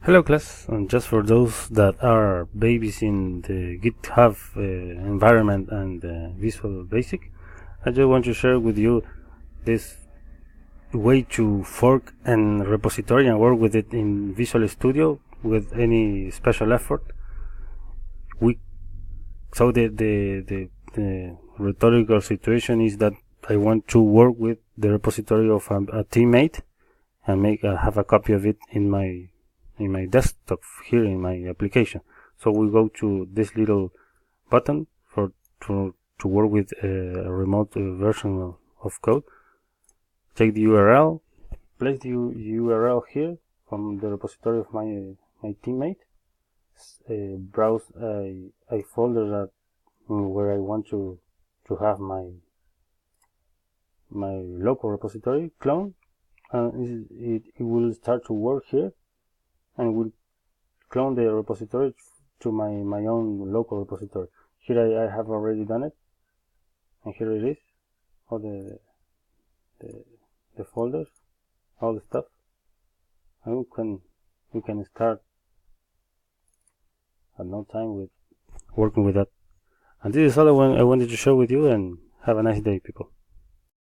Hello class, and just for those that are babies in the GitHub environment and Visual Basic, I just want to share with you this way to fork a repository and work with it in Visual Studio with any special effort. So the rhetorical situation is that I want to work with the repository of a teammate and have a copy of it in my desktop here in my application. So we go to this little button to work with a remote version of code. Take the URL, place the URL here from the repository of my teammate. Browse a folder that where I want to have my local repository, clone, and it will start to work here, and will clone the repository to my own local repository. Here I have already done it, and here it is, all the folders, all the stuff, and we can start at no time with working with that. And this is all I wanted to share with you, and have a nice day, people.